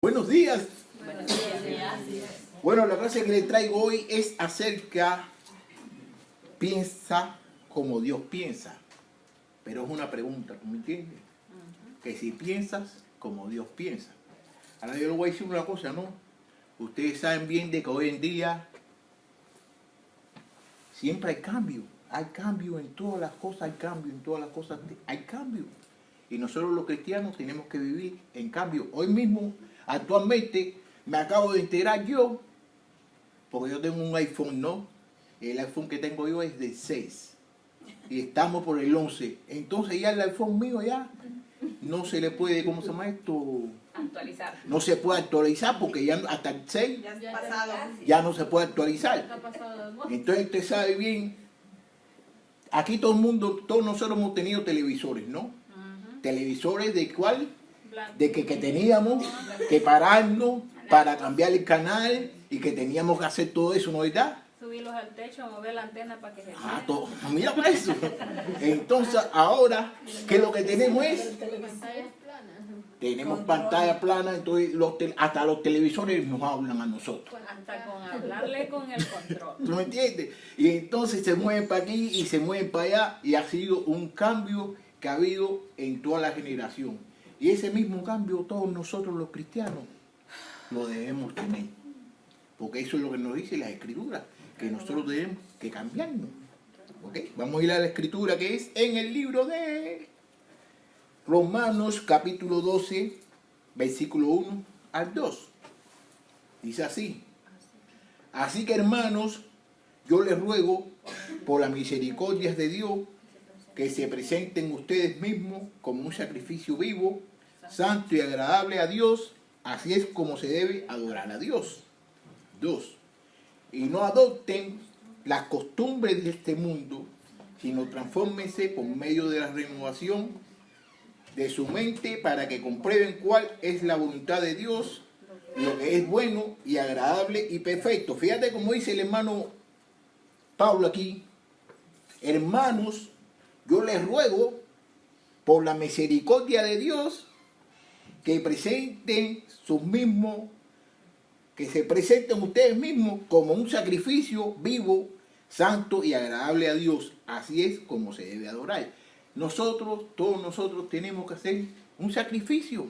Buenos días. Buenos días. Bueno, la clase que les traigo hoy es acerca, piensa como Dios piensa. Pero es una pregunta, ¿tú me entiendes? Que si piensas como Dios piensa. Ahora yo les voy a decir una cosa, ¿no? Ustedes saben bien de que hoy en día siempre hay cambio. Hay cambio en todas las cosas, hay cambio en todas las cosas, hay cambio. Y nosotros los cristianos tenemos que vivir en cambio. Hoy mismo, actualmente, me acabo de enterar yo, porque yo tengo un iPhone, ¿no? El iPhone que tengo yo es de 6. Y estamos por el 11. Entonces ya el iPhone mío ya no se le puede, ¿cómo se llama esto? Actualizar. No se puede actualizar porque ya hasta el 6 Ya pasado. ya no se puede actualizar. Entonces usted sabe bien, aquí todo el mundo, todos nosotros hemos tenido televisores, ¿no? Televisores de cuál, de que teníamos que pararnos para cambiar el canal y que teníamos que hacer todo eso, ¿no es verdad? Subirlos al techo, mover la antena para que se Ah, todo, mira para eso. Entonces ahora, ¿qué es lo que tenemos es? Tenemos pantalla plana, entonces hasta los televisores nos hablan a nosotros. hasta con hablarle con el control. ¿Tú me entiendes? Y entonces se mueven para aquí y se mueven para allá y ha sido un cambio que ha habido en toda la generación. Y ese mismo cambio todos nosotros los cristianos lo debemos tener. Porque eso es lo que nos dice la Escritura, que nosotros debemos que cambiarnos. ¿Ok? Vamos a ir a la Escritura que es en el libro de Romanos capítulo 12, versículo 1 al 2. Dice así: así que hermanos, yo les ruego por las misericordias de Dios que se presenten ustedes mismos como un sacrificio vivo, santo y agradable a Dios. Así es como se debe adorar a Dios. 2. Y no adopten las costumbres de este mundo, sino transfórmense por medio de la renovación de su mente para que comprueben cuál es la voluntad de Dios, lo que es bueno y agradable y perfecto. Fíjate cómo dice el hermano Pablo aquí: hermanos, yo les ruego por la misericordia de Dios que presenten sus mismos, que se presenten ustedes mismos como un sacrificio vivo, santo y agradable a Dios. Así es como se debe adorar. Nosotros, todos nosotros tenemos que hacer un sacrificio.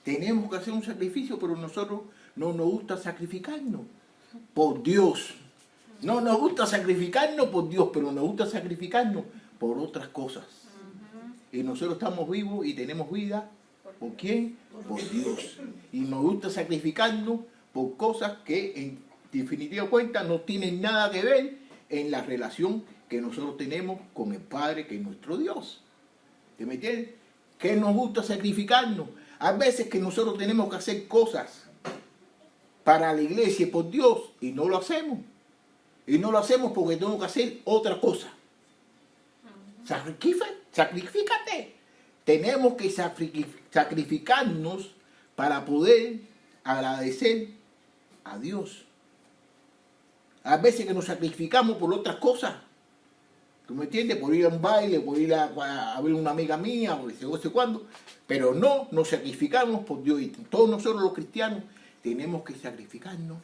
Tenemos que hacer un sacrificio, pero nosotros no nos gusta sacrificarnos por Dios. No nos gusta sacrificarnos por Dios, pero nos gusta sacrificarnos por otras cosas. Y nosotros estamos vivos y tenemos vida. ¿Por quién? Por Dios. Y nos gusta sacrificarnos por cosas que en definitiva cuenta no tienen nada que ver en la relación que nosotros tenemos con el Padre, que es nuestro Dios. ¿Te me entiendes? Que nos gusta sacrificarnos. Hay veces que nosotros tenemos que hacer cosas para la iglesia y por Dios y no lo hacemos. Y no lo hacemos porque tengo que hacer otra cosa. Sacrifícate. Tenemos que sacrificarnos para poder agradecer a Dios. Hay veces que nos sacrificamos por otras cosas. ¿Tú me entiendes? Por ir a un baile, por ir a ver una amiga mía, o no sé cuándo. Pero no nos sacrificamos por Dios. Y todos nosotros los cristianos tenemos que sacrificarnos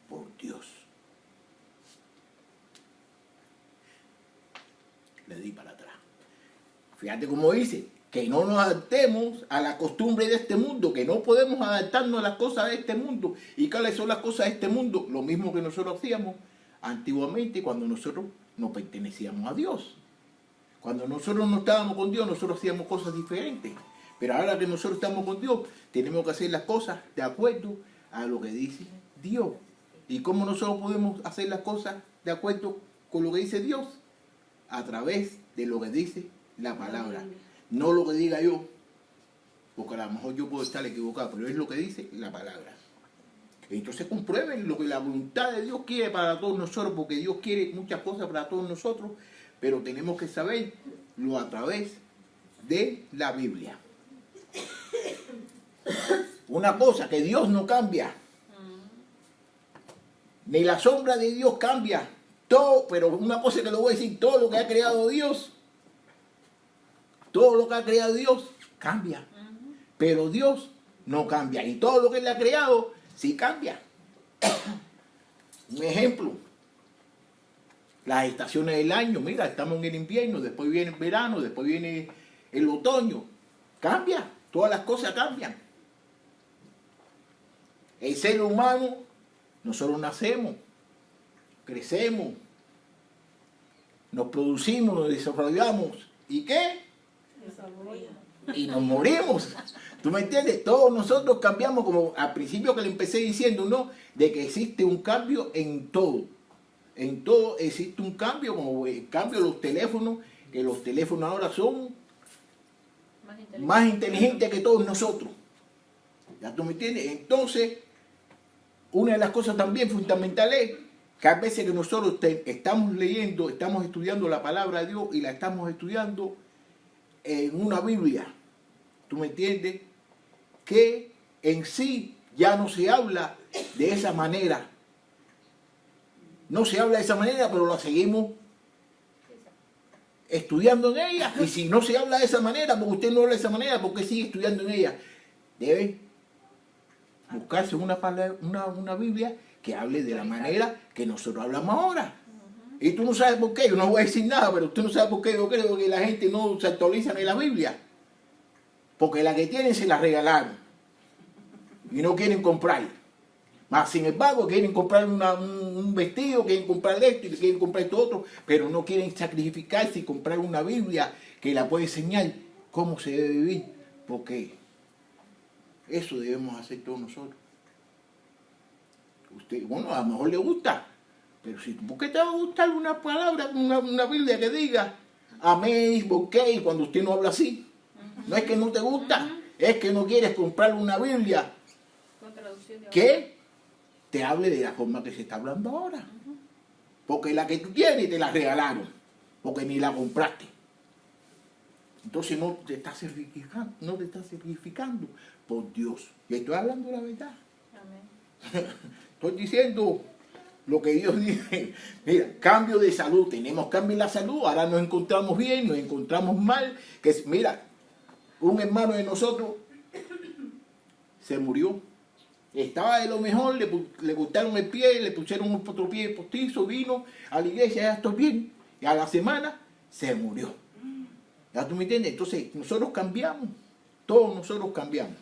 por Dios. Le di para atrás. Fíjate cómo dice, que no nos adaptemos a la costumbre de este mundo, que no podemos adaptarnos a las cosas de este mundo. ¿Y cuáles son las cosas de este mundo? Lo mismo que nosotros hacíamos antiguamente cuando nosotros no pertenecíamos a Dios. Cuando nosotros no estábamos con Dios, nosotros hacíamos cosas diferentes. Pero ahora que nosotros estamos con Dios, tenemos que hacer las cosas de acuerdo a lo que dice Dios. ¿Y cómo nosotros podemos hacer las cosas de acuerdo con lo que dice Dios? A través de lo que dice la palabra. No lo que diga yo, porque a lo mejor yo puedo estar equivocado, pero es lo que dice la palabra. Entonces comprueben lo que la voluntad de Dios quiere para todos nosotros, porque Dios quiere muchas cosas para todos nosotros, pero tenemos que saberlo a través de la Biblia. Una cosa, que Dios no cambia, ni la sombra de Dios cambia. Todo, pero una cosa que le voy a decir, todo lo que ha creado Dios, todo lo que ha creado Dios cambia. Pero Dios no cambia. Y todo lo que Él ha creado, sí cambia. Un ejemplo, las estaciones del año, mira, estamos en el invierno, después viene el verano, después viene el otoño. Cambia, todas las cosas cambian. El ser humano, nosotros nacemos, crecemos, nos producimos, nos desarrollamos. ¿Y qué? Y nos morimos. ¿Tú me entiendes? Todos nosotros cambiamos, como al principio que le empecé diciendo, ¿no? De que existe un cambio en todo. En todo existe un cambio, como el cambio de los teléfonos, que los teléfonos ahora son más inteligentes que todos nosotros. ¿Ya tú me entiendes? Entonces, una de las cosas también fundamentales es que a veces que nosotros estamos leyendo, estamos estudiando la palabra de Dios y la estamos estudiando en una Biblia. ¿Tú me entiendes? Que en sí ya no se habla de esa manera. No se habla de esa manera, pero la seguimos estudiando en ella. Y si no se habla de esa manera, porque usted no habla de esa manera, ¿por qué sigue estudiando en ella? Debe buscarse una Biblia que hable de la manera que nosotros hablamos ahora. Y tú no sabes por qué, yo no voy a decir nada, pero usted no sabe por qué. Yo creo que la gente no se actualiza en la Biblia. Porque la que tienen se la regalaron. Y no quieren comprar. Más sin embargo, quieren comprar un vestido, quieren comprar esto y quieren comprar esto otro, pero no quieren sacrificarse y comprar una Biblia que la puede enseñar cómo se debe vivir. Porque eso debemos hacer todos nosotros. Usted, bueno, a lo mejor le gusta, pero si, ¿por qué te va a gustar una palabra, una Biblia que diga amén, ok, cuando usted no habla así? No es que no te gusta, es que no quieres comprar una Biblia que te hable de la forma que se está hablando ahora. Porque la que tú tienes te la regalaron, porque ni la compraste. Entonces no te estás certificando por Dios. Y estoy hablando la verdad. Amén. Estoy diciendo lo que Dios dice. Mira, cambio de salud. Tenemos cambio en la salud. Ahora nos encontramos bien, nos encontramos mal. Mira, un hermano de nosotros se murió. Estaba de lo mejor, le cortaron el pie, le pusieron otro pie postizo, vino a la iglesia, ya estoy bien. Y a la semana se murió. ¿Ya tú me entiendes? Entonces, nosotros cambiamos. Todos nosotros cambiamos.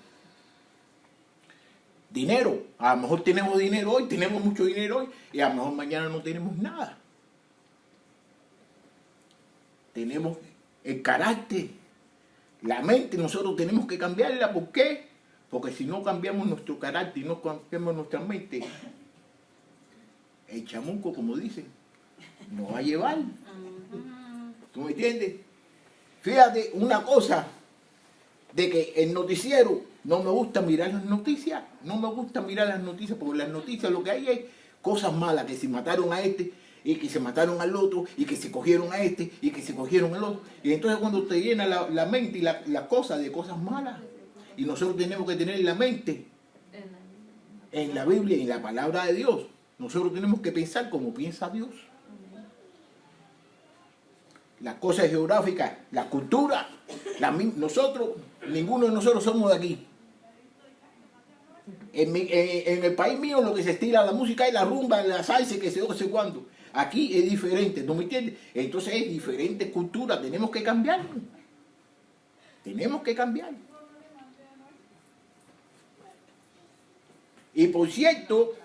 Dinero. A lo mejor tenemos dinero hoy, tenemos mucho dinero hoy, y a lo mejor mañana no tenemos nada. Tenemos el carácter, la mente, nosotros tenemos que cambiarla. ¿Por qué? Porque si no cambiamos nuestro carácter y no cambiamos nuestra mente, el chamuco, como dicen, nos va a llevar. ¿Tú me entiendes? Fíjate una cosa, de que el noticiero, no me gusta mirar las noticias, porque las noticias lo que hay es cosas malas, que se mataron a este, y que se mataron al otro, y que se cogieron a este, y que se cogieron al otro. Y entonces cuando te llena la mente y la cosa de cosas malas, y nosotros tenemos que tener la mente en la Biblia y en la palabra de Dios. Nosotros tenemos que pensar como piensa Dios. Las cosas geográficas, la cultura, nosotros, ninguno de nosotros somos de aquí. En el país mío lo que se estila la música es la rumba, la salsa, que sé yo, que sé cuándo. Aquí es diferente, ¿no me entiendes? Entonces es diferente cultura, tenemos que cambiar. Tenemos que cambiar. Y por cierto,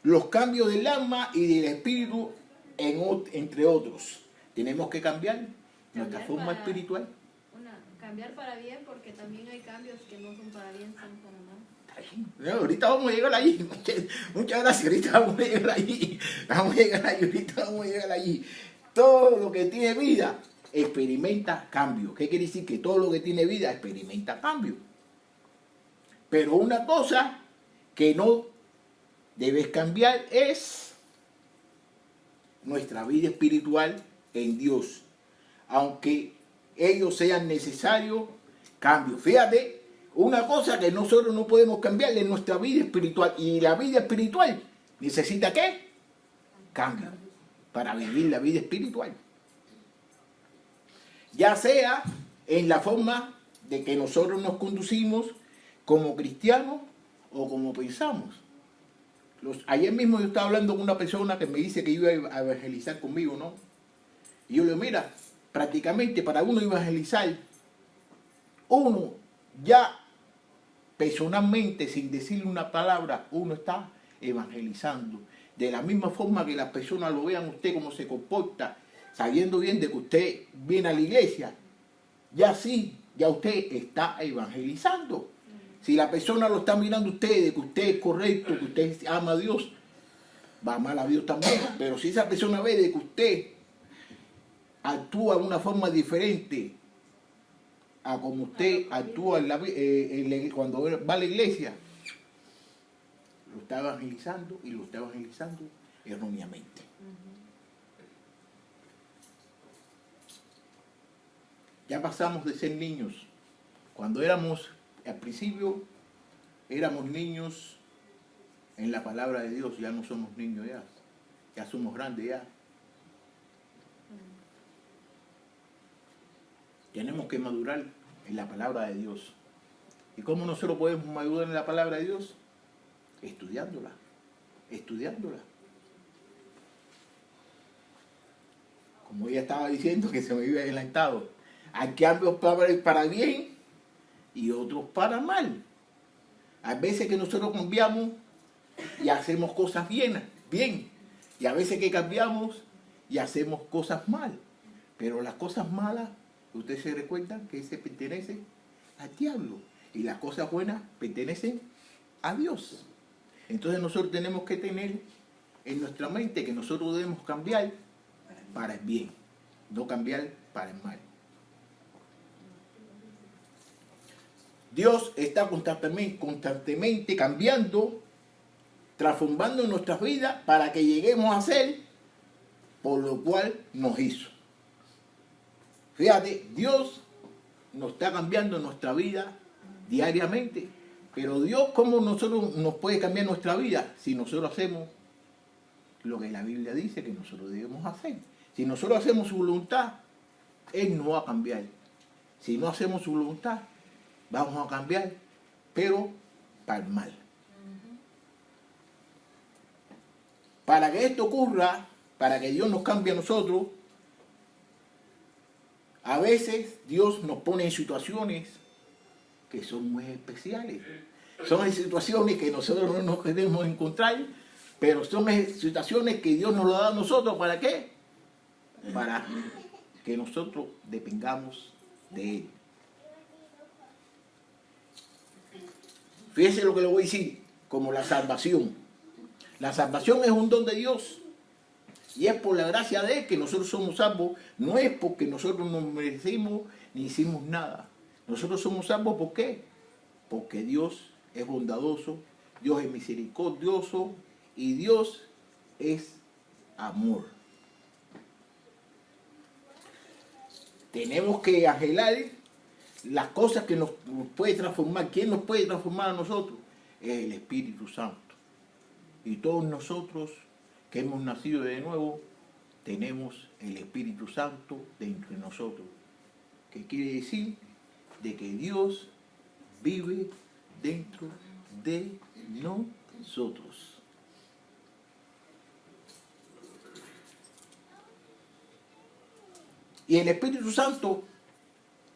los cambios del alma y del espíritu, entre otros. Tenemos que cambiar nuestra forma espiritual. Cambiar para bien, porque también hay cambios que no son para bien, son para mal. Ahorita vamos a llegar allí. Muchas gracias, ahorita vamos a llegar allí. Ahorita vamos a llegar allí. Todo lo que tiene vida experimenta cambio. ¿Qué quiere decir? Que todo lo que tiene vida experimenta cambio. Pero una cosa que no debes cambiar es nuestra vida espiritual en Dios, aunque ellos sean necesarios cambios. Fíjate, una cosa que nosotros no podemos cambiar es nuestra vida espiritual, y la vida espiritual necesita ¿qué? Cambio para vivir la vida espiritual, ya sea en la forma de que nosotros nos conducimos, como cristianos o como pensamos. Ayer mismo yo estaba hablando con una persona que me dice que iba a evangelizar conmigo, ¿no? Y yo le digo, mira, prácticamente para uno evangelizar, uno ya personalmente, sin decirle una palabra, uno está evangelizando. De la misma forma que las personas lo vean usted cómo se comporta, sabiendo bien de que usted viene a la iglesia, ya sí, ya usted está evangelizando. Si la persona lo está mirando a usted, de que usted es correcto, que usted ama a Dios, va a amar a Dios también. Pero si esa persona ve de que usted actúa de una forma diferente a como usted actúa cuando va a la iglesia, lo está evangelizando y lo está evangelizando erróneamente. Ya pasamos de ser niños. Cuando éramos, al principio, éramos niños en la palabra de Dios, ya no somos niños ya somos grandes ya. Tenemos que madurar en la palabra de Dios. ¿Y cómo nosotros podemos madurar en la palabra de Dios? Estudiándola, estudiándola. Como ella estaba diciendo que se me había adelantado, hay cambios para bien y otros para mal. Hay veces que nosotros cambiamos y hacemos cosas bien, y a veces que cambiamos y hacemos cosas mal. Pero las cosas malas, ustedes se recuerdan que se pertenecen al diablo y las cosas buenas pertenecen a Dios. Entonces nosotros tenemos que tener en nuestra mente que nosotros debemos cambiar para el bien, no cambiar para el mal. Dios está constantemente cambiando, transformando nuestras vidas para que lleguemos a ser por lo cual nos hizo. Fíjate, Dios nos está cambiando nuestra vida diariamente. Pero Dios, ¿cómo nosotros nos puede cambiar nuestra vida si nosotros hacemos lo que la Biblia dice que nosotros debemos hacer? Si nosotros hacemos su voluntad, Él no va a cambiar. Si no hacemos su voluntad, vamos a cambiar, pero para el mal. Para que esto ocurra, para que Dios nos cambie a nosotros, a veces Dios nos pone en situaciones que son muy especiales. Son situaciones que nosotros no nos queremos encontrar, pero son situaciones que Dios nos lo da a nosotros. ¿Para qué? Para que nosotros dependamos de Él. Fíjese lo que le voy a decir, como la salvación. La salvación es un don de Dios. Y es por la gracia de Él que nosotros somos salvos. No es porque nosotros nos merecimos ni hicimos nada. Nosotros somos salvos, ¿por qué? Porque Dios es bondadoso, Dios es misericordioso y Dios es amor. Tenemos que anhelar las cosas que nos puede transformar. ¿Quién nos puede transformar a nosotros? Es el Espíritu Santo. Y todos nosotros que hemos nacido de nuevo, tenemos el Espíritu Santo dentro de nosotros. ¿Qué quiere decir? De que Dios vive dentro de nosotros. Y el Espíritu Santo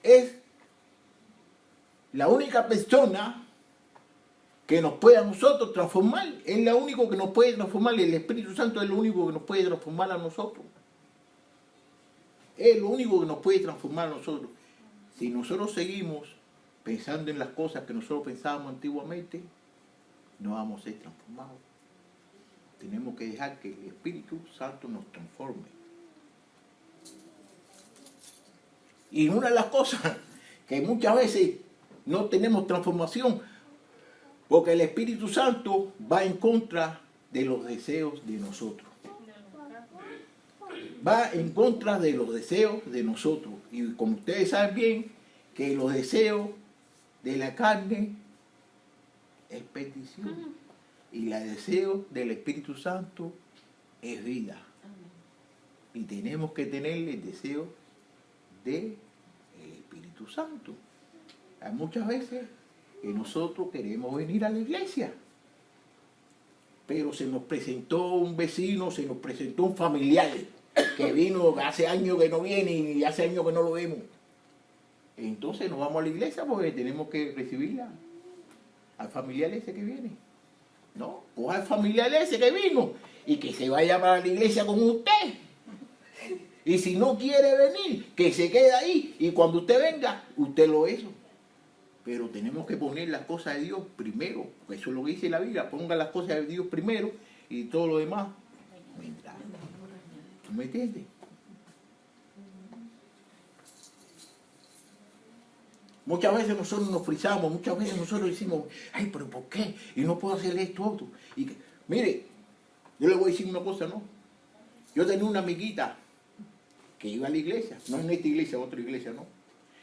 es la única persona que nos puede a nosotros transformar. Es la única que nos puede transformar. El Espíritu Santo es lo único que nos puede transformar a nosotros. Es lo único que nos puede transformar a nosotros. Si nosotros seguimos pensando en las cosas que nosotros pensábamos antiguamente, no vamos a ser transformados. Tenemos que dejar que el Espíritu Santo nos transforme. Y una de las cosas que muchas veces no tenemos transformación, porque el Espíritu Santo va en contra de los deseos de nosotros. Va en contra de los deseos de nosotros. Y como ustedes saben bien, que los deseos de la carne es perdición. Y el deseo del Espíritu Santo es vida. Y tenemos que tener el deseo del Espíritu Santo. Hay muchas veces que nosotros queremos venir a la iglesia. Pero se nos presentó un vecino, se nos presentó un familiar que vino hace años que no viene y hace años que no lo vemos. Entonces nos vamos a la iglesia porque tenemos que recibirla al familiar ese que viene. No, o al familiar ese que vino y que se vaya para la iglesia con usted. Y si no quiere venir, que se quede ahí y cuando usted venga, usted lo hizo. Pero tenemos que poner las cosas de Dios primero, porque eso es lo que dice la Biblia, ponga las cosas de Dios primero y todo lo demás vendrá. ¿Tú me entiendes? Muchas veces nosotros nos frizamos, muchas veces nosotros decimos, ay, pero ¿por qué? Y no puedo hacer esto, otro. Y mire, yo le voy a decir una cosa, ¿no? Yo tenía una amiguita que iba a la iglesia, no en esta iglesia, en otra iglesia, ¿no?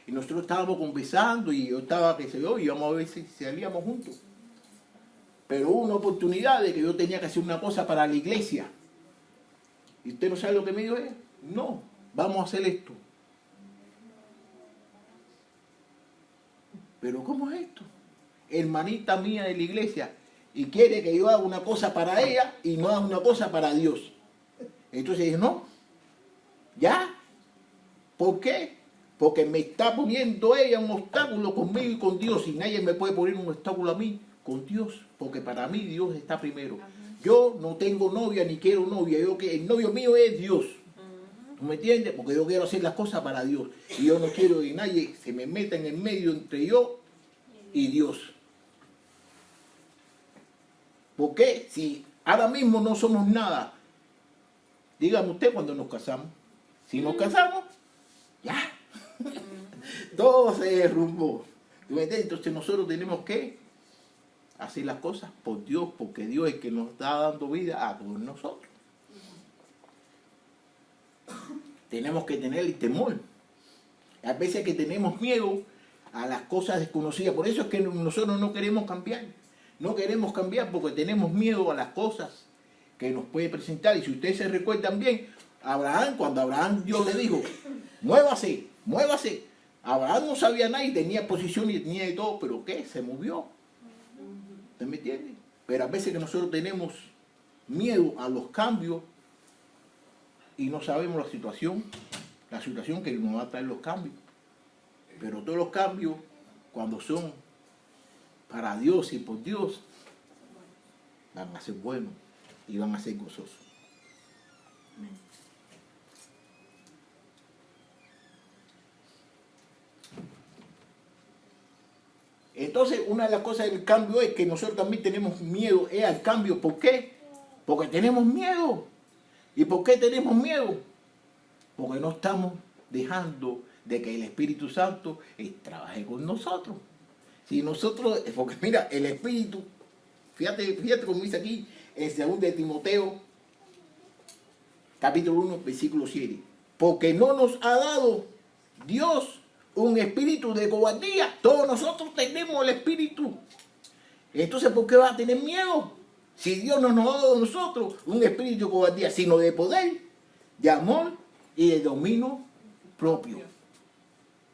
Y nosotros estábamos conversando y yo estaba, qué sé yo, y íbamos a ver si salíamos juntos. Pero hubo una oportunidad de que yo tenía que hacer una cosa para la iglesia. ¿Y usted no sabe lo que me dijo ella? No, vamos a hacer esto. Pero ¿cómo es esto? Hermanita mía de la iglesia y quiere que yo haga una cosa para ella y no haga una cosa para Dios. Entonces dije, no, ya. ¿Por qué? Porque me está poniendo ella un obstáculo conmigo y con Dios y nadie me puede poner un obstáculo a mí con Dios, porque para mí Dios está primero. Yo no tengo novia ni quiero novia, el novio mío es Dios. ¿Tú me entiendes? Porque yo quiero hacer las cosas para Dios. Y yo no quiero que nadie se me meta en el medio entre yo y Dios. ¿Por qué? Si ahora mismo no somos nada, dígame usted cuando nos casamos. Si nos casamos, ya. Todo se derrumbó. ¿Tú me entiendes? Entonces nosotros tenemos que hacer las cosas por Dios, porque Dios es el que nos está dando vida a todos nosotros. Tenemos que tener el temor. A veces que tenemos miedo a las cosas desconocidas. Por eso es que nosotros no queremos cambiar. No queremos cambiar porque tenemos miedo a las cosas que nos puede presentar. Y si ustedes se recuerdan bien, Abraham, cuando Abraham Dios le dijo, muévase, muévase. Abraham no sabía nada y tenía posición y tenía de todo, pero ¿qué? Se movió. ¿Usted me entiende? Pero a veces que nosotros tenemos miedo a los cambios y no sabemos la situación que nos va a traer los cambios. Pero todos los cambios, cuando son para Dios y por Dios, van a ser buenos y van a ser gozosos. Entonces, una de las cosas del cambio es que nosotros también tenemos miedo al cambio. ¿Por qué? Porque tenemos miedo. ¿Y por qué tenemos miedo? Porque no estamos dejando de que el Espíritu Santo trabaje con nosotros. Si nosotros, porque mira, el Espíritu, fíjate como dice aquí en 2 de Timoteo, capítulo 1, versículo 7. Porque no nos ha dado Dios un espíritu de cobardía. Todos nosotros tenemos el espíritu. Entonces, ¿por qué vas a tener miedo? Si Dios no nos ha dado a nosotros un espíritu de cobardía, sino de poder, de amor y de dominio propio.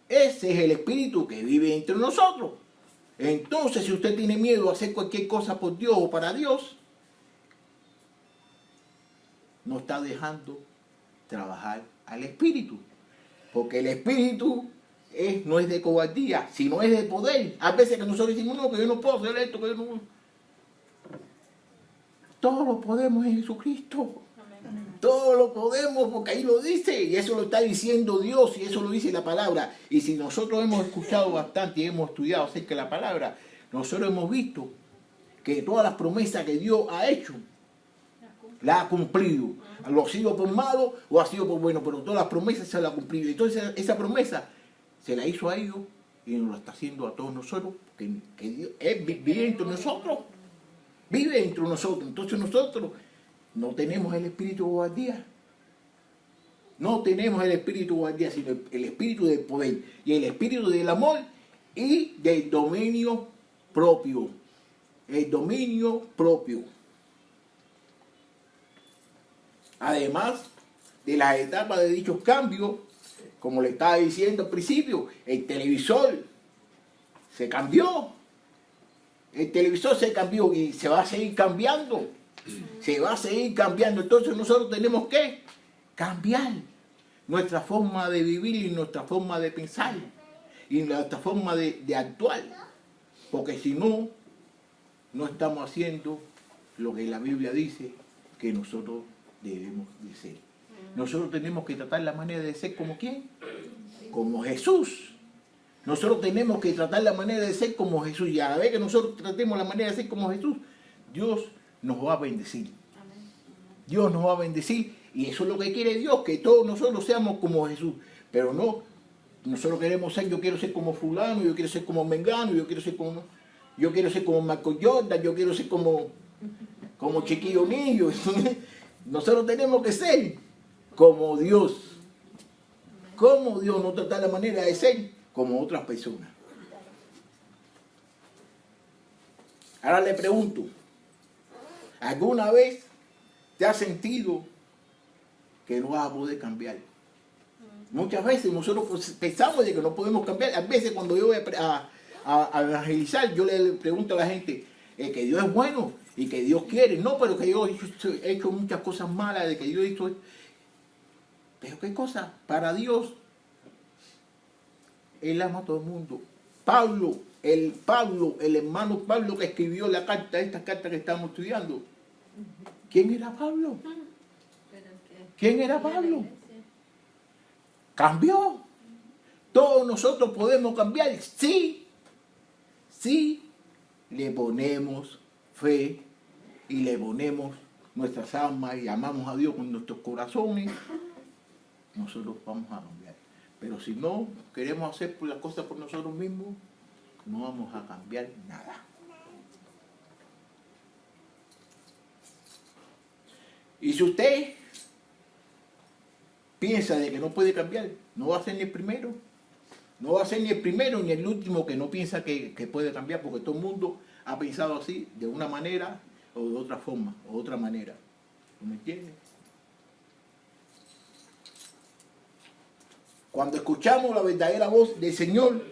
Ese es el espíritu que vive entre nosotros. Entonces, si usted tiene miedo a hacer cualquier cosa por Dios o para Dios, no está dejando trabajar al espíritu. Porque el espíritu no es de cobardía, sino es de poder. A veces que nosotros decimos, no, que yo no puedo hacer esto, que yo no... Todo lo podemos en Jesucristo. Todo lo podemos porque ahí lo dice. Y eso lo está diciendo Dios y eso lo dice la palabra. Y si nosotros hemos escuchado bastante y hemos estudiado acerca de la palabra, nosotros hemos visto que todas las promesas que Dios ha hecho, la ha cumplido. Lo ha sido por malo o ha sido por bueno, pero todas las promesas se las ha cumplido. Entonces esa promesa se la hizo a ellos y nos la está haciendo a todos nosotros, que Dios vive entre nosotros. Vive entre nosotros. Entonces nosotros no tenemos el espíritu de cobardía. No tenemos el espíritu de cobardía, sino el espíritu del poder y el espíritu del amor y del dominio propio. El dominio propio. Además de las etapas de dichos cambios, como le estaba diciendo al principio, el televisor se cambió. El televisor se cambió y se va a seguir cambiando. Se va a seguir cambiando. Entonces nosotros tenemos que cambiar nuestra forma de vivir y nuestra forma de pensar y nuestra forma de actuar. Porque si no, no estamos haciendo lo que la Biblia dice que nosotros debemos de ser. Nosotros tenemos que tratar la manera de ser como ¿quién? Como Jesús. Nosotros tenemos que tratar la manera de ser como Jesús. Y a la vez que nosotros tratemos la manera de ser como Jesús, Dios nos va a bendecir. Dios nos va a bendecir. Y eso es lo que quiere Dios, que todos nosotros seamos como Jesús. Pero no, nosotros queremos ser, yo quiero ser como fulano, yo quiero ser como Mengano, yo quiero ser como Michael Jordan, yo quiero ser como Chiquillo O'Neal. Nosotros tenemos que ser como Dios. Como Dios, no tratar la manera de ser como otras personas. Ahora le pregunto, ¿alguna vez te has sentido que no vas a poder cambiar? Muchas veces nosotros pensamos de que no podemos cambiar. A veces cuando yo voy a evangelizar, yo le pregunto a la gente que Dios es bueno y que Dios quiere. No, pero que yo he hecho muchas cosas malas, de que Dios hizo esto. Pero qué cosa, para Dios, Él ama a todo el mundo. Pablo, el hermano Pablo que escribió la carta, esta carta que estamos estudiando. ¿Quién era Pablo? ¿Quién era Pablo? Cambió. Todos nosotros podemos cambiar. Sí, le ponemos fe y le ponemos nuestras almas y amamos a Dios con nuestros corazones, nosotros vamos a cambiar. Pero si no queremos hacer las cosas por nosotros mismos, no vamos a cambiar nada. Y si usted piensa de que no puede cambiar, no va a ser ni el primero. No va a ser ni el primero ni el último que no piensa que puede cambiar, porque todo el mundo ha pensado así, de una manera o de otra forma, o de otra manera. ¿No me entiende? Cuando escuchamos la verdadera voz del Señor,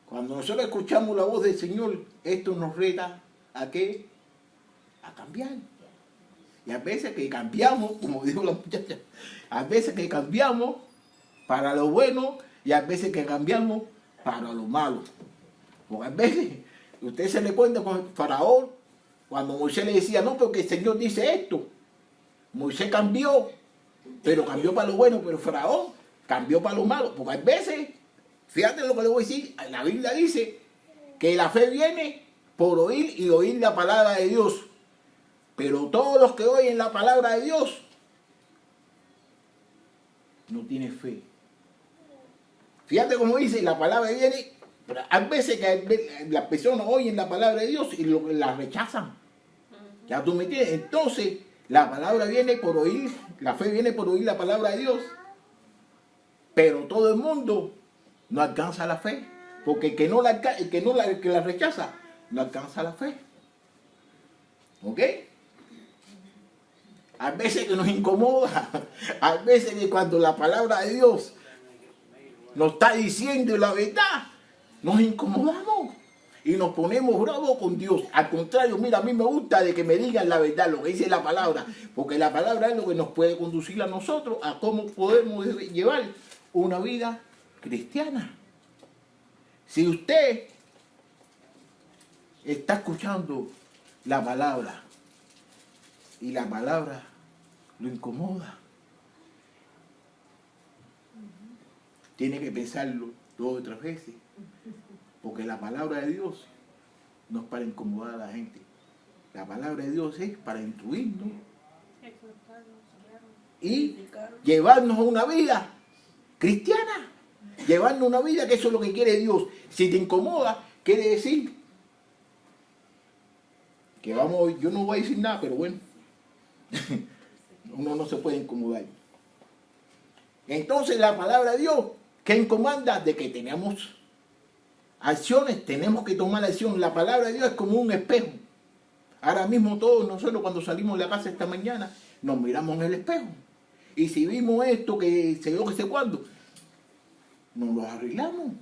cuando nosotros escuchamos la voz del Señor, esto nos reta ¿a qué? A cambiar. Y a veces que cambiamos, como dijo la muchacha, a veces que cambiamos para lo bueno y a veces que cambiamos para lo malo. Porque a veces, usted se le cuenta con el faraón, cuando Moisés le decía, no, porque el Señor dice esto. Moisés cambió, pero cambió para lo bueno, pero faraón cambió para lo malo. Porque a veces, fíjate lo que le voy a decir, la Biblia dice que la fe viene por oír y oír la palabra de Dios. Pero todos los que oyen la palabra de Dios no tienen fe. Fíjate cómo dice, la palabra viene, pero hay veces que las personas oyen la palabra de Dios y la rechazan. ¿Ya tú me entiendes? Entonces, la palabra viene por oír, la fe viene por oír la palabra de Dios. Pero todo el mundo no alcanza la fe. Porque el que la rechaza, no alcanza la fe. ¿Ok? Hay veces que nos incomoda. Hay veces que cuando la palabra de Dios nos está diciendo la verdad, nos incomodamos y nos ponemos bravos con Dios. Al contrario, mira, a mí me gusta de que me digan la verdad, lo que dice la palabra, porque la palabra es lo que nos puede conducir a nosotros a cómo podemos llevar una vida cristiana. Si usted está escuchando la palabra y la palabra lo incomoda, tiene que pensarlo 2 o 3 veces, porque la palabra de Dios no es para incomodar a la gente. La palabra de Dios es para instruirnos y llevarnos a una vida cristiana, llevarnos una vida que eso es lo que quiere Dios. Si te incomoda, quiere decir que yo no voy a decir nada, pero bueno, uno no se puede incomodar. Entonces la palabra de Dios, ¿qué comanda? De que tenemos acciones, tenemos que tomar acción. La palabra de Dios es como un espejo. Ahora mismo todos nosotros cuando salimos de la casa esta mañana, nos miramos en el espejo. Y si vimos esto, que sé yo, que sé cuándo, nos lo arreglamos.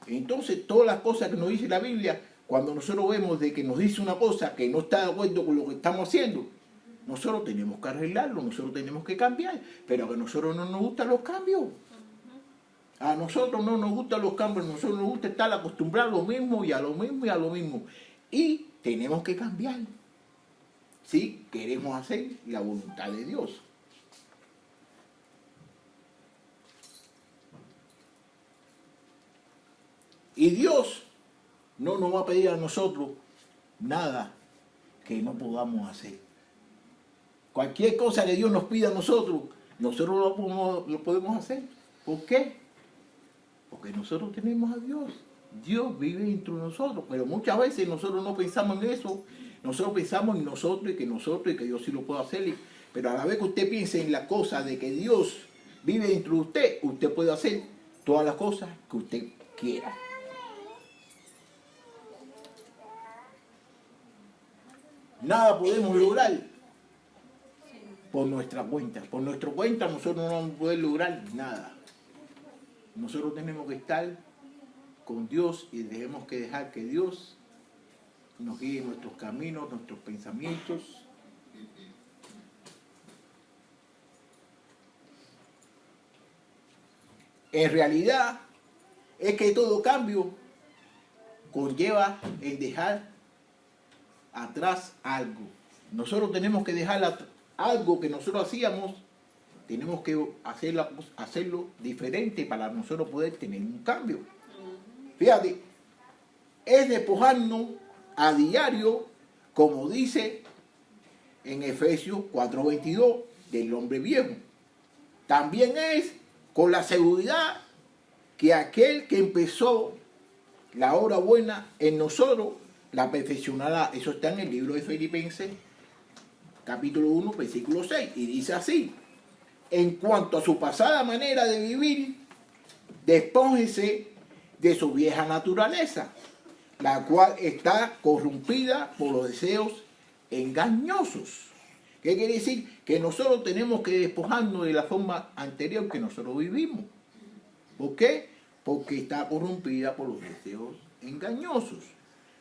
Entonces todas las cosas que nos dice la Biblia, cuando nosotros vemos de que nos dice una cosa que no está de acuerdo con lo que estamos haciendo, nosotros tenemos que arreglarlo, nosotros tenemos que cambiar, pero a nosotros no nos gustan los cambios. A nosotros no nos gustan los cambios, a nosotros nos gusta estar acostumbrados a lo mismo y a lo mismo y a lo mismo. Y tenemos que cambiar si queremos hacer la voluntad de Dios. Y Dios no nos va a pedir a nosotros nada que no podamos hacer. Cualquier cosa que Dios nos pida a nosotros lo podemos hacer. ¿Por qué? Porque nosotros tenemos a Dios. Dios vive entre nosotros, pero muchas veces nosotros no pensamos en eso. Nosotros pensamos en nosotros y que Dios sí lo puede hacer. Pero a la vez que usted piense en la cosa de que Dios vive dentro de usted, usted puede hacer todas las cosas que usted quiera. Nada podemos lograr por nuestra cuenta. Por nuestra cuenta nosotros no vamos a poder lograr nada. Nosotros tenemos que estar con Dios y tenemos que dejar que Dios nos guíe en nuestros caminos, nuestros pensamientos. En realidad es que todo cambio conlleva el dejar atrás algo. Nosotros tenemos que dejar algo que nosotros hacíamos, tenemos que hacerlo diferente para nosotros poder tener un cambio. Fíjate, es despojarnos a diario, como dice en Efesios 4:22, del hombre viejo. También es con la seguridad que aquel que empezó la obra buena en nosotros la perfeccionará. Eso está en el libro de Filipenses, capítulo 1, versículo 6, y dice así: en cuanto a su pasada manera de vivir, despójese de su vieja naturaleza, la cual está corrompida por los deseos engañosos. ¿Qué quiere decir? Que nosotros tenemos que despojarnos de la forma anterior que nosotros vivimos. ¿Por qué? Porque está corrompida por los deseos engañosos.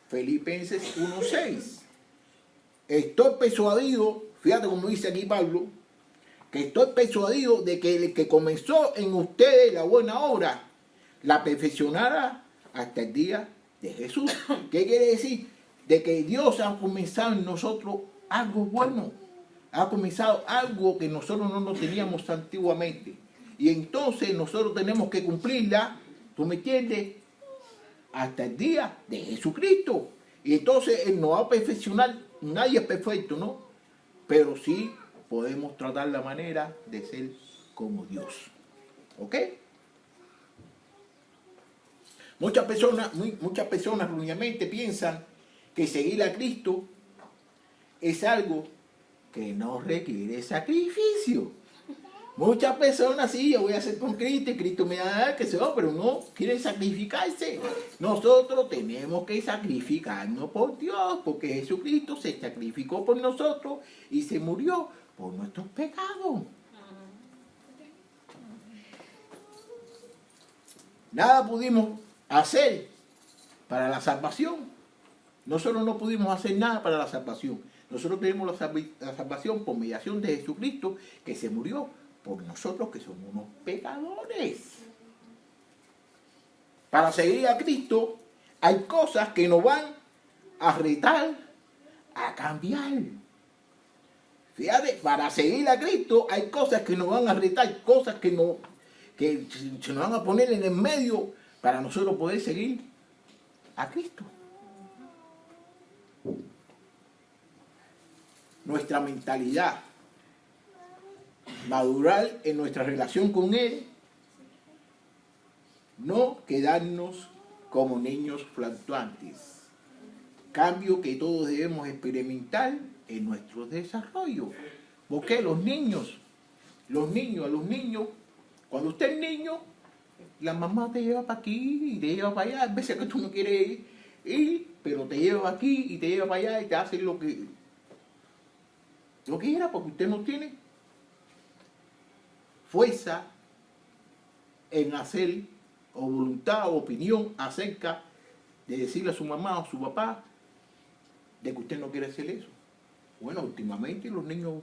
Filipenses 1:6. Estoy persuadido, fíjate como dice aquí Pablo, que estoy persuadido de que el que comenzó en ustedes la buena obra, la perfeccionará hasta el día de Jesús. ¿Qué quiere decir? De que Dios ha comenzado en nosotros algo bueno. Ha comenzado algo que nosotros no nos teníamos antiguamente. Y entonces nosotros tenemos que cumplirla, ¿tú me entiendes? Hasta el día de Jesucristo. Y entonces Él nos va a perfeccionar. Nadie es perfecto, ¿no? Pero sí podemos tratar la manera de ser como Dios. ¿Ok? Muchas personas erróneamente piensan que seguir a Cristo es algo que no requiere sacrificio. Muchas personas, sí, yo voy a hacer con Cristo y Cristo me va a dar que se va, pero no quieren sacrificarse. Nosotros tenemos que sacrificarnos por Dios, porque Jesucristo se sacrificó por nosotros y se murió por nuestros pecados. Nada pudimos hacer para la salvación. Nosotros no pudimos hacer nada para la salvación. Nosotros tenemos la salvación por mediación de Jesucristo, que se murió por nosotros, que somos unos pecadores. Para seguir a Cristo hay cosas que nos van a retar a cambiar. Fíjate, para seguir a Cristo hay cosas que nos van a retar, cosas que se nos van a poner en el medio para nosotros poder seguir a Cristo. Nuestra mentalidad, madurar en nuestra relación con Él, no quedarnos como niños fluctuantes. Cambio que todos debemos experimentar en nuestro desarrollo. Porque a los niños, cuando usted es niño, la mamá te lleva para aquí y te lleva para allá. A veces que tú no quieres ir, pero te lleva aquí y te lleva para allá y te hace lo que quiera, porque usted no tiene fuerza en hacer o voluntad o opinión acerca de decirle a su mamá o a su papá de que usted no quiere hacer eso? Bueno, últimamente los niños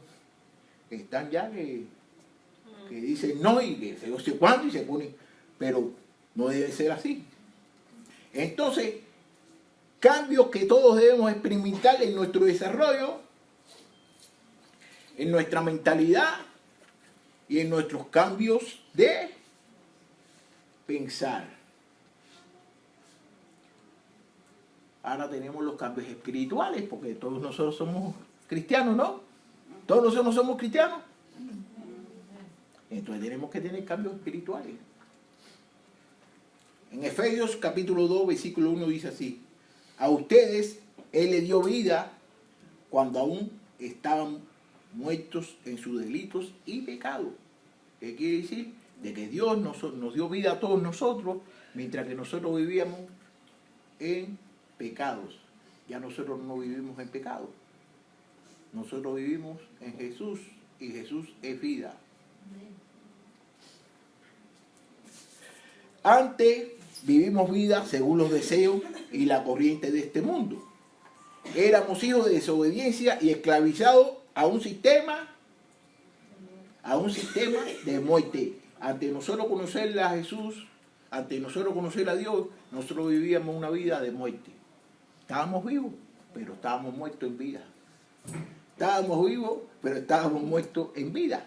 están ya que dicen no y que se no sé cuándo y se ponen, pero no debe ser así. Entonces, cambios que todos debemos experimentar en nuestro desarrollo, en nuestra mentalidad y en nuestros cambios de pensar. Ahora tenemos los cambios espirituales, porque todos nosotros somos cristianos, ¿no? Todos nosotros somos cristianos. Entonces tenemos que tener cambios espirituales. En Efesios capítulo 2, versículo 1 dice así: a ustedes Él le dio vida cuando aún estaban muertos en sus delitos y pecados. ¿Qué quiere decir? De que Dios nos dio vida a todos nosotros mientras que nosotros vivíamos en pecados. Ya nosotros no vivimos en pecado. Nosotros vivimos en Jesús y Jesús es vida. Antes vivimos vida según los deseos y la corriente de este mundo. Éramos hijos de desobediencia y esclavizados a un sistema de muerte. Ante nosotros conocer a Jesús, ante nosotros conocer a Dios, nosotros vivíamos una vida de muerte. Estábamos vivos, pero estábamos muertos en vida. Estábamos vivos, pero estábamos muertos en vida.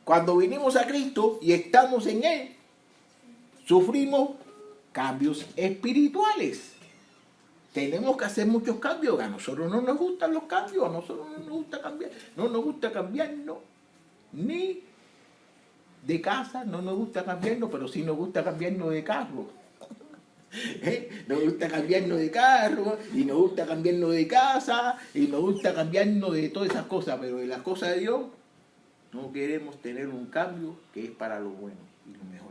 Cuando vinimos a Cristo y estamos en Él, sufrimos cambios espirituales. Tenemos que hacer muchos cambios. A nosotros no nos gustan los cambios, a nosotros no nos gusta cambiar. No nos gusta cambiarnos ni de casa, no nos gusta cambiarnos, pero sí nos gusta cambiarnos de carro. Nos gusta cambiarnos de carro, y nos gusta cambiarnos de casa, y nos gusta cambiarnos de todas esas cosas, pero de las cosas de Dios no queremos tener un cambio que es para lo bueno y lo mejor.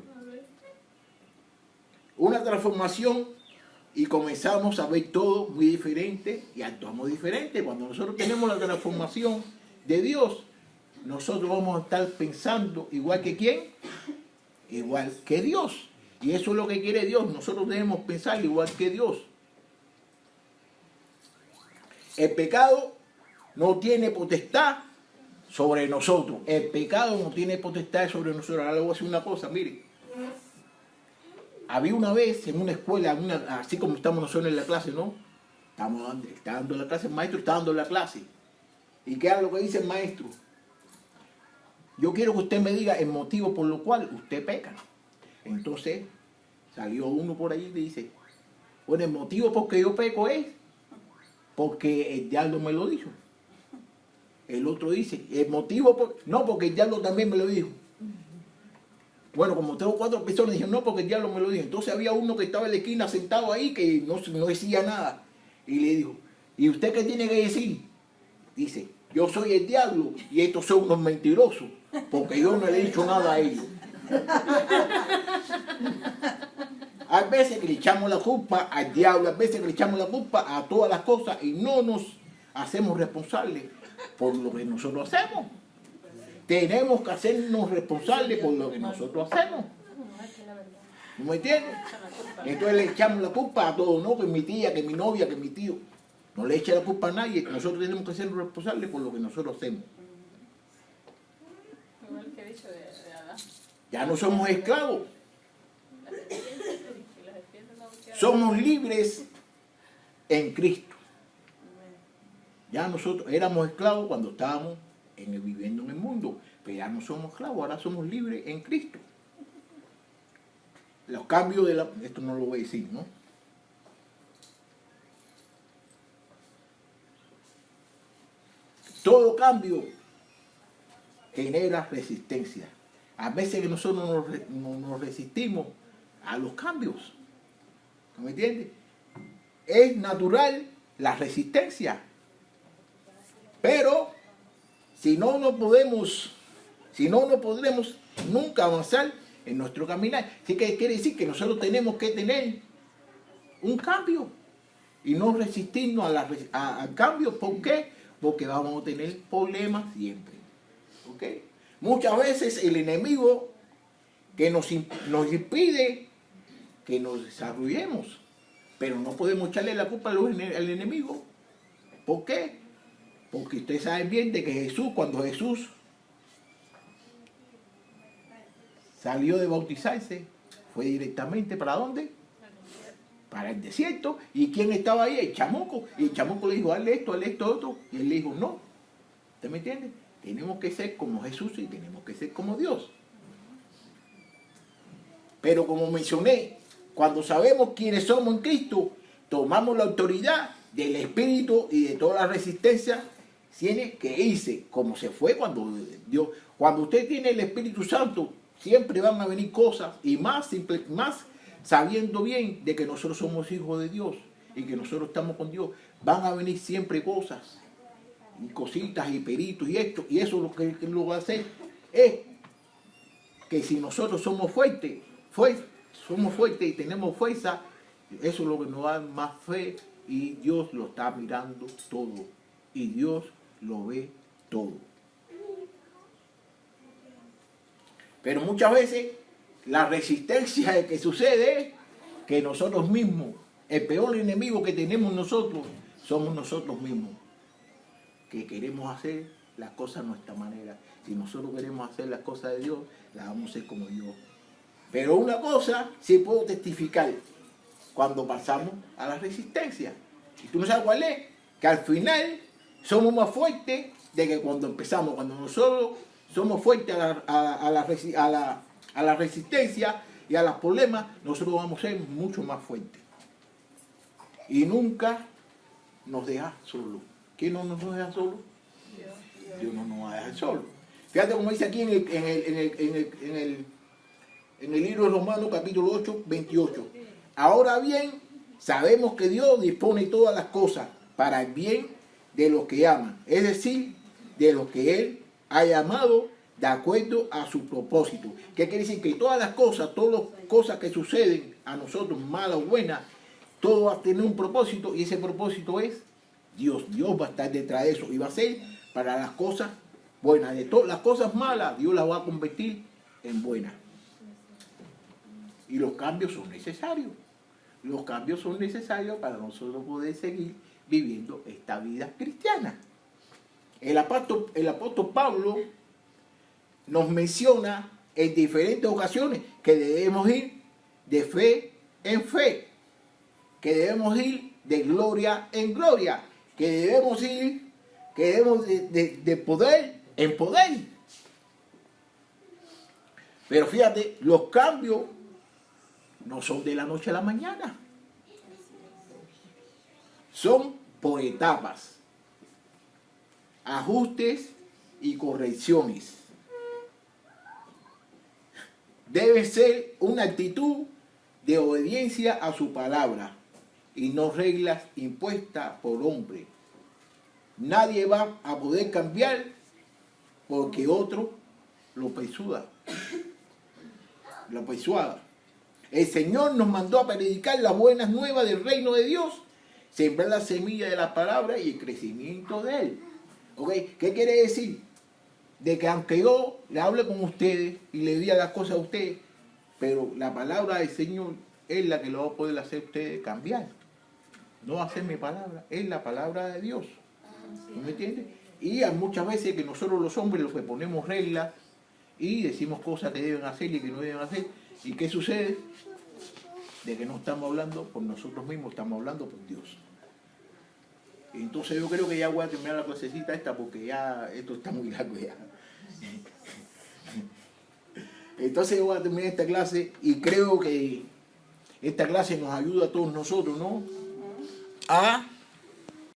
Una transformación y comenzamos a ver todo muy diferente y actuamos diferente. Cuando nosotros tenemos la transformación de Dios, nosotros vamos a estar pensando igual que ¿quién? Igual que Dios. Y eso es lo que quiere Dios. Nosotros debemos pensar igual que Dios. El pecado no tiene potestad sobre nosotros. El pecado no tiene potestad sobre nosotros. Ahora le voy a decir una cosa, mire. Había una vez en una escuela, así como estamos nosotros en la clase, ¿no? Está dando la clase, el maestro está dando la clase. ¿Y qué es lo que dice el maestro? Yo quiero que usted me diga el motivo por lo cual usted peca. Entonces salió uno por ahí y dice, bueno, el motivo por que yo peco es porque el diablo me lo dijo. El otro dice, el motivo, no, porque el diablo también me lo dijo. Bueno, como tengo 4 personas, dijeron, no, porque el diablo me lo dijo. Entonces había uno que estaba en la esquina sentado ahí que no decía nada. Y le dijo, ¿y usted qué tiene que decir? Dice, yo soy el diablo y estos son unos mentirosos, porque yo no le he dicho nada a ellos. Hay veces que le echamos la culpa al diablo, hay veces que le echamos la culpa a todas las cosas y no nos hacemos responsables por lo que nosotros hacemos. Tenemos que hacernos responsables por lo que nosotros hacemos. ¿No me entiendes? Entonces le echamos la culpa a todos, ¿no? Que mi tía, que mi novia, que mi tío. No le echa la culpa a nadie. Nosotros tenemos que ser responsables por lo que nosotros hacemos. Igual que he dicho de Adán. Ya no somos esclavos. Si las serpientes no quieran- Somos libres en Cristo. Ya nosotros éramos esclavos cuando estábamos viviendo en el mundo, pero ya no somos esclavos, ahora somos libres en Cristo. Los cambios esto no lo voy a decir, ¿no? Todo cambio genera resistencia. A veces que nosotros nos resistimos a los cambios. ¿No me entiendes? Es natural la resistencia. Pero si no podremos nunca avanzar en nuestro caminar. Así que quiere decir que nosotros tenemos que tener un cambio y no resistirnos al cambio. ¿Por qué? Porque vamos a tener problemas siempre. ¿Ok? Muchas veces el enemigo que nos impide que nos desarrollemos. Pero no podemos echarle la culpa al enemigo. ¿Por qué? Porque ustedes saben bien de que Jesús, cuando Jesús salió de bautizarse, fue directamente ¿para dónde? Para el desierto. ¿Y quién estaba ahí? El chamuco. Y el chamuco le dijo, hazle esto, otro. Y él le dijo, no. ¿Usted me entiende? Tenemos que ser como Jesús y tenemos que ser como Dios. Pero como mencioné, cuando sabemos quiénes somos en Cristo, tomamos la autoridad del Espíritu y de toda la resistencia, tiene que irse, como se fue cuando Dios. Cuando usted tiene el Espíritu Santo, siempre van a venir cosas, y más sabiendo bien de que nosotros somos hijos de Dios y que nosotros estamos con Dios, van a venir siempre cosas, y cositas, y peritos, y esto, y eso lo que lo va a hacer es que si nosotros somos fuertes y tenemos fuerza, eso es lo que nos da más fe, y Dios lo está mirando todo, y Dios lo ve todo. Pero muchas veces la resistencia que sucede es que nosotros mismos, el peor enemigo que tenemos nosotros, somos nosotros mismos, que queremos hacer las cosas a nuestra manera. Si nosotros queremos hacer las cosas de Dios, las vamos a hacer como Dios. Pero una cosa sí puedo testificar, cuando pasamos a la resistencia. Y tú no sabes cuál es, que al final somos más fuertes de que cuando empezamos. Cuando nosotros somos fuertes a la resistencia y a los problemas, nosotros vamos a ser mucho más fuertes. Y nunca nos deja solos. ¿Quién no nos deja solos? Dios no nos va a dejar solos. Fíjate como dice aquí en el libro de Romanos capítulo 8, 28. Ahora bien, sabemos que Dios dispone todas las cosas para el bien de los que aman, es decir, de los que Él ha llamado de acuerdo a su propósito. ¿Qué quiere decir? Que todas las cosas que suceden a nosotros, malas o buenas, todo va a tener un propósito, y ese propósito es Dios. Dios va a estar detrás de eso y va a ser para las cosas buenas. De todas las cosas malas, Dios las va a convertir en buenas. Y los cambios son necesarios. Los cambios son necesarios para nosotros poder seguir viviendo esta vida cristiana. El apóstol Pablo nos menciona en diferentes ocasiones que debemos ir de fe en fe, que debemos ir de gloria en gloria, que debemos ir, de poder en poder. Pero fíjate, los cambios no son de la noche a la mañana. Son por etapas, ajustes y correcciones. Debe ser una actitud de obediencia a su palabra y no reglas impuestas por hombre. Nadie va a poder cambiar porque otro lo persuada. El Señor nos mandó a predicar las buenas nuevas del reino de Dios, sembrar la semilla de la palabra y el crecimiento de Él. ¿Okay? ¿Qué quiere decir? De que aunque yo le hable con ustedes y le diga las cosas a ustedes, pero la palabra del Señor es la que lo va a poder hacer ustedes cambiar. No va a ser mi palabra, es la palabra de Dios. ¿No me entiendes? Y hay muchas veces que nosotros los hombres los que ponemos reglas y decimos cosas que deben hacer y que no deben hacer. ¿Y qué sucede? De que no estamos hablando por nosotros mismos, estamos hablando por Dios. Entonces yo creo que ya voy a terminar la clasecita esta porque ya esto está muy largo ya. Entonces yo voy a terminar esta clase y creo que esta clase nos ayuda a todos nosotros, ¿no? A